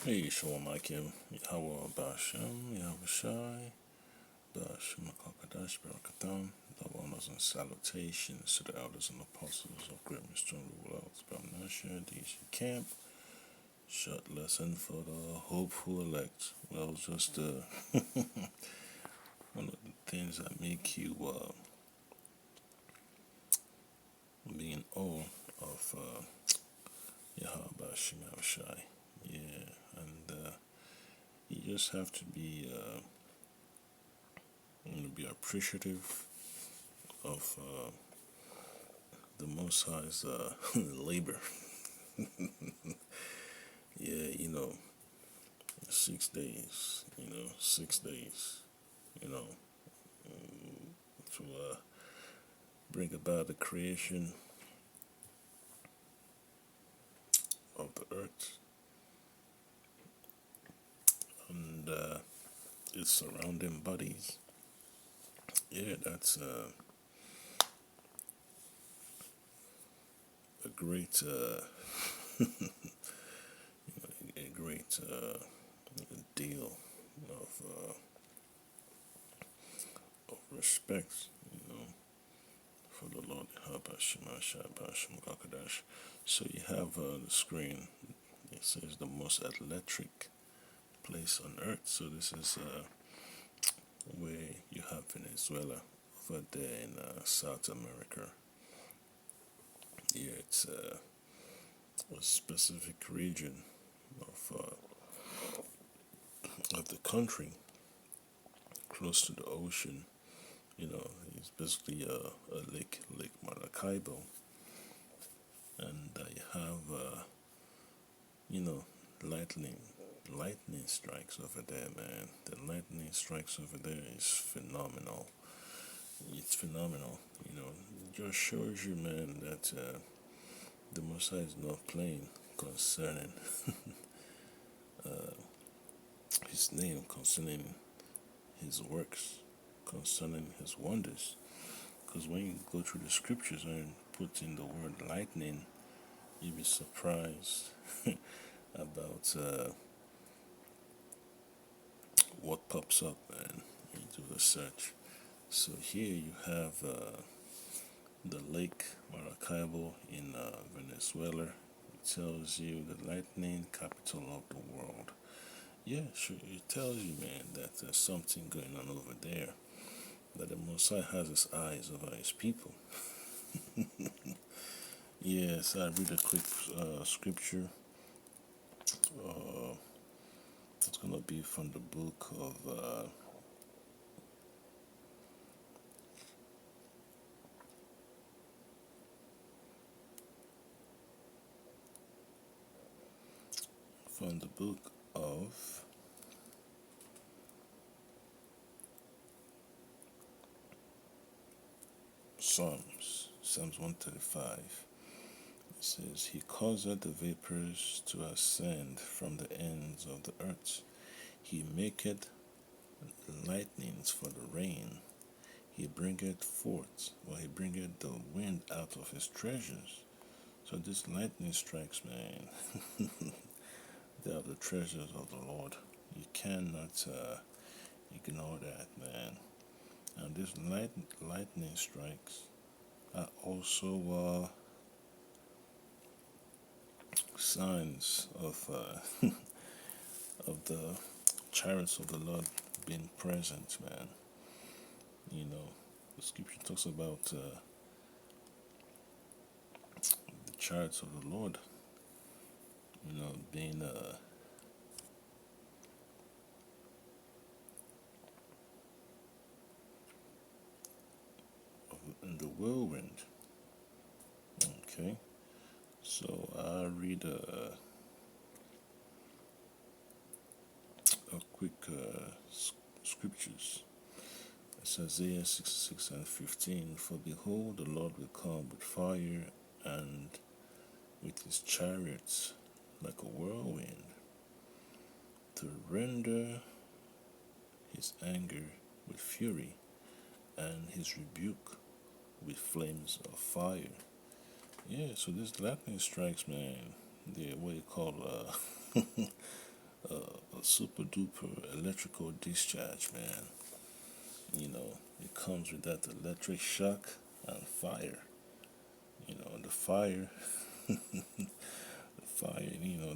Hey, Shalom Akim, Yahweh Bashem, Yahweh Shai, Bashem Akakadash, Barakatam, double honors and salutations to the elders and apostles of Great Mystery World, Bamnasha, DC Camp. Short lesson for the hopeful elect. Well, just one of the things that make you be in awe of Yahweh Bashem, Yahweh Shai. Yeah, and you just have to be appreciative of the Most High's labor. Yeah, 6 days, 6 days, you know, to bring about the creation of the earth and its surrounding bodies. Yeah, that's a great, a great deal of respect, for the Lord Gakadash. So you have the screen. It says the most electric place on earth. So this is where you have Venezuela over there in South America. Yeah, it's a specific region of the country close to the ocean. It's basically a Lake Maracaibo, and you have you know lightning strikes over there, man. The lightning strikes over there is phenomenal. It's phenomenal. It just shows you, man, that the Messiah is not playing concerning his name, concerning his works, concerning his wonders. Because when you go through the scriptures and put in the word lightning, you'll be surprised about what pops up, and you do the search. So here you have the Lake Maracaibo in Venezuela. It tells you the lightning capital of the world. Yeah, sure. It tells you, man, that there's something going on over there. That the Messiah has his eyes over his people. Yes, I read a quick scripture. It's going to be from the book of Psalms 135. It says, He causeth the vapors to ascend from the ends of the earth. He maketh lightnings for the rain. He bringeth he bringeth the wind out of his treasures. So this lightning strikes, man. They are the treasures of the Lord. You cannot ignore that, man. And these lightning strikes are also signs of of the chariots of the Lord being present, man. The scripture talks about the chariots of the Lord, being in the whirlwind. Okay, so I read a quick scriptures. It's Isaiah 66 and 15. For behold, the Lord will come with fire and with his chariots like a whirlwind, to render his anger with fury and his rebuke with flames of fire. Yeah, so this lightning strikes, man, what you call super duper electrical discharge, man. It comes with that electric shock and fire. The fire,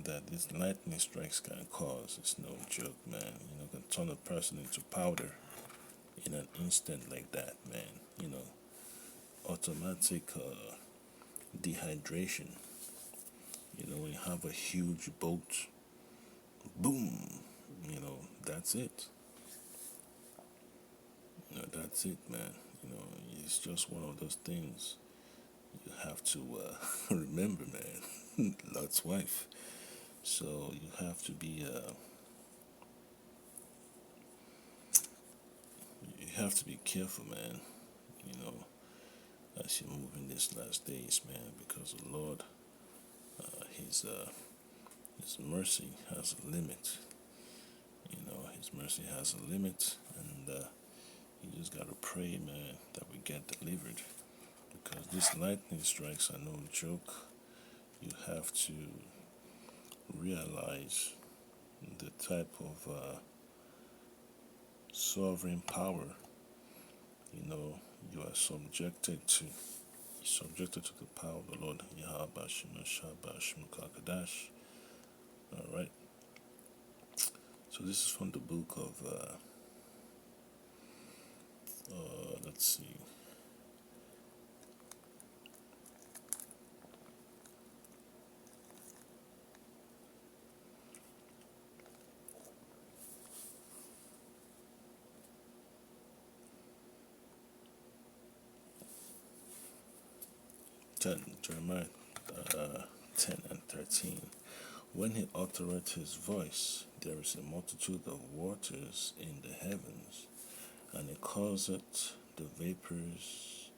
that these lightning strikes can cause. It's no joke, man. Can turn a person into powder in an instant like that, man. Automatic dehydration. When you have a huge boat, boom, that's it. That's it, man. It's just one of those things you have to remember, man. Lot's wife. So you have to be careful, man. You know, as you move in these last days, man, because the Lord, His mercy has a limit. His mercy has a limit, and you just gotta pray, man, that we get delivered. Because these lightning strikes are no joke. You have to realize the type of sovereign power you are subjected to. Subjected to the power of the Lord Yahweh Shemashah Kakadash. Alright. So this is from the book of let's see. Jeremiah 10 and 13. When he uttereth his voice, there is a multitude of waters in the heavens, and he causeth the vapors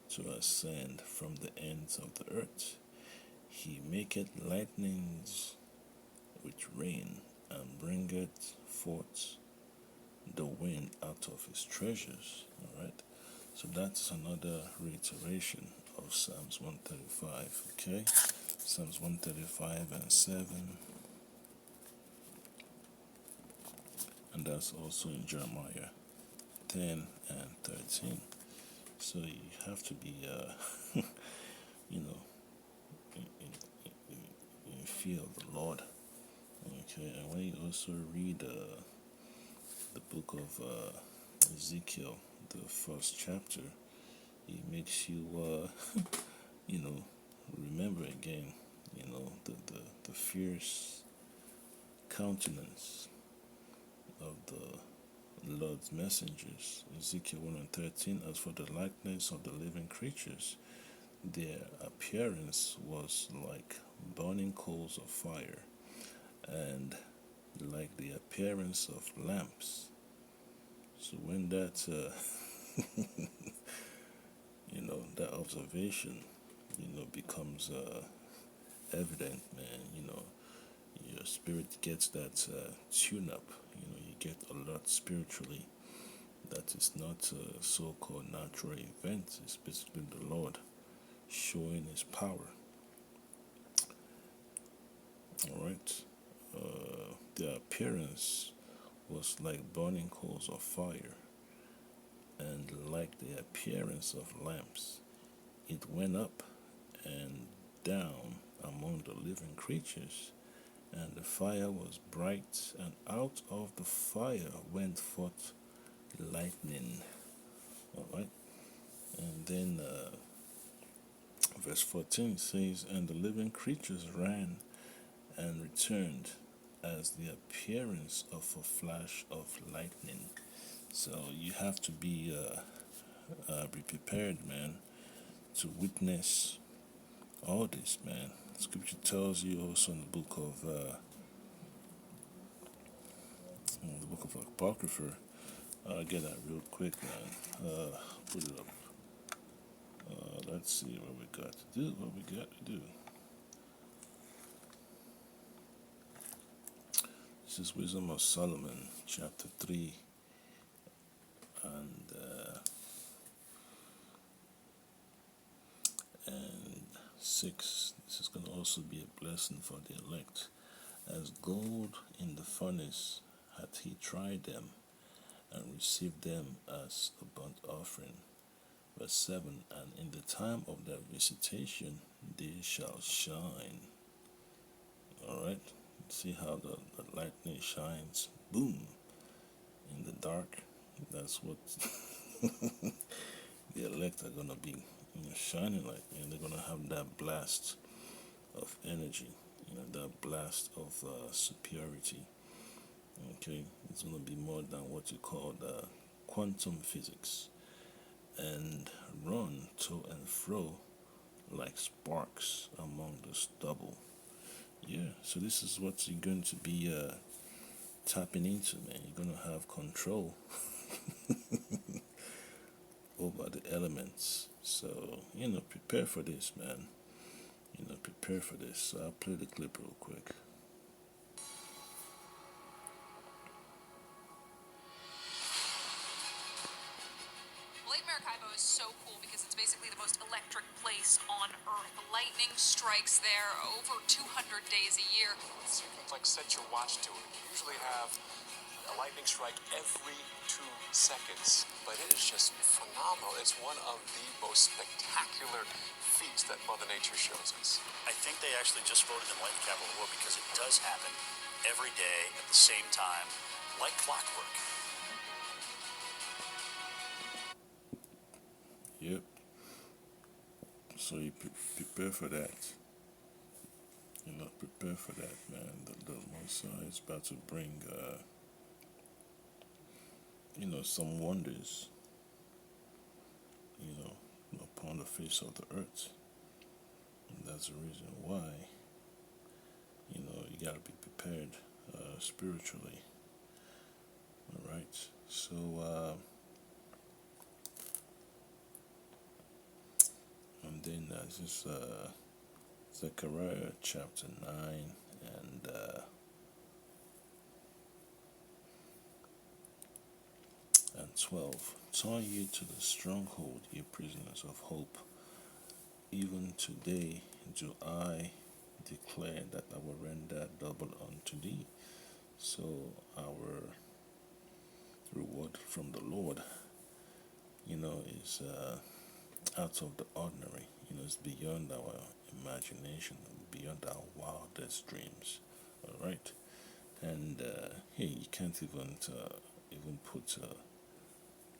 to ascend from the ends of the earth. He maketh lightnings with rain, and bringeth forth the wind out of his treasures. Alright? So that's another reiteration of Psalms 135. Okay? Psalms 135 and 7. And that's also in Jeremiah 10 and 13. So you have to be, you know, in fear of the Lord. Okay, and when you also read the book of Ezekiel, the first chapter, it makes you, remember again, the fierce countenance of the Lord's messengers. Ezekiel 1 and 13, as for the likeness of the living creatures, their appearance was like burning coals of fire, and like the appearance of lamps. So when that, that observation, becomes evident, man, your spirit gets that tune up. You get alert spiritually. That is not a so-called natural event. It's basically the Lord showing His power. All right. Their appearance was like burning coals of fire, and like the appearance of lamps. It went up and down among the living creatures, and the fire was bright, and out of the fire went forth lightning. All right. And then verse 14 says, and the living creatures ran and returned as the appearance of a flash of lightning. So you have to be prepared, man, to witness all this, man. Scripture tells you also in the book of Apocrypha. I'll get that real quick, man. Put it up. Let's see what we got to do. This is Wisdom of Solomon, chapter 3, and 6. This is going to also be a blessing for the elect. As gold in the furnace, hath he tried them, and received them as a burnt offering. Verse 7, and in the time of their visitation they shall shine. Alright? See how the lightning shines? Boom! In the dark. That's what the elect are going to be, shining like. They're going to have that blast of energy, that blast of superiority. Okay? It's going to be more than what you call quantum physics, and run to and fro like sparks among the stubble. Yeah, so this is what you're going to be tapping into, man. You're going to have control over the elements. So, prepare for this, man. Prepare for this. So I'll play the clip real quick. Lake Maracaibo is so cool because it's basically the most electric place on Earth. Lightning strikes there over 200 days a year. So you can set your watch to it. You usually have a lightning strike every 2 seconds, but it is just phenomenal. It's one of the most spectacular feats that Mother Nature shows us. I think they actually just voted in lightning capital of the world because it does happen every day at the same time, like clockwork. Yep. So you prepare for that. Prepare for that, man. The Messiah is about to bring, some wonders, upon the face of the earth. And that's the reason why, you gotta be prepared spiritually. All right. So, and then this is Zechariah chapter 9 and 12. Turn ye to the stronghold, ye prisoners of hope. Even today do I declare that I will render double unto thee. So our reward from the Lord, is out of the ordinary. It's beyond our imagination, beyond our wildest dreams. All right, and hey, you can't even put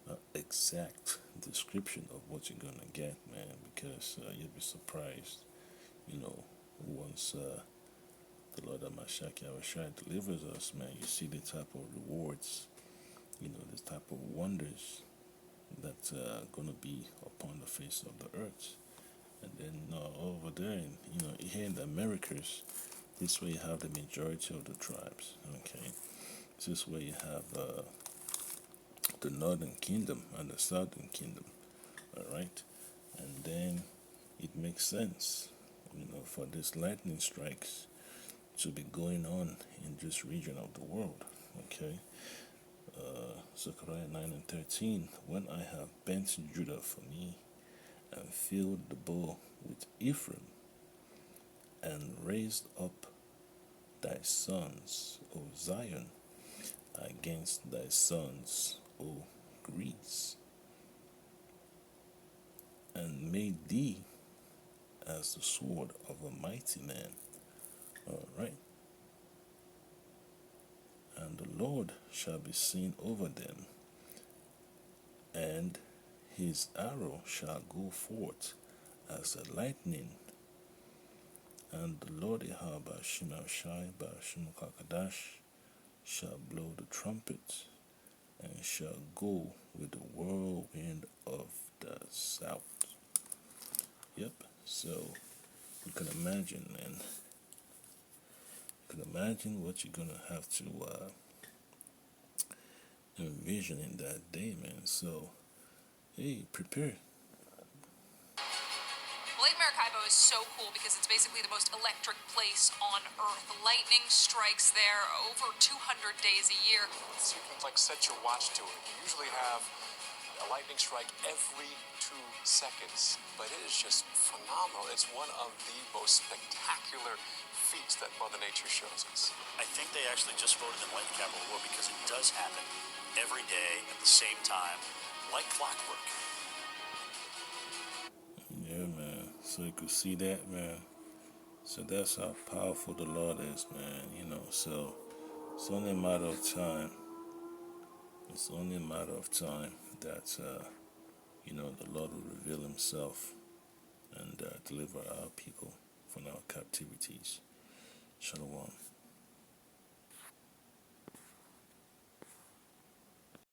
an exact description of what you're gonna get, man, because you'll be surprised. Once the Lord Amashaki Awashai delivers us, man, you see the type of rewards, this type of wonders that's gonna be upon the face of the earth. And then over there, here in the Americas, this way you have the majority of the tribes. Okay, this is where you have the Northern Kingdom and the Southern Kingdom. All right, and then it makes sense, for these lightning strikes to be going on in this region of the world. Okay, Zechariah 9 and 13. When I have bent Judah for me, and filled the bow with Ephraim, and raised up thy sons, O Zion, against thy sons, O Greece, and made thee as the sword of a mighty man. All right. And the Lord shall be seen over them, and his arrow shall go forth as a lightning, and the Lord Yahweh Bashim Shai Bashim Kakadash shall blow the trumpet, and shall go with the whirlwind of the south. Yep, so you can imagine, man. You can imagine what you're gonna have to envision in that day, man. So, hey, prepare. Lake Maracaibo is so cool because it's basically the most electric place on Earth. Lightning strikes there over 200 days a year. So you can set your watch to it. You usually have a lightning strike every 2 seconds, but it is just phenomenal. It's one of the most spectacular feats that Mother Nature shows us. I think they actually just voted them lightning capital war because it does happen every day at the same time, like clockwork. Yeah, man. So you could see that, man. So that's how powerful the Lord is, man. So it's only a matter of time. It's only a matter of time that, the Lord will reveal himself and deliver our people from our captivities. Shalom.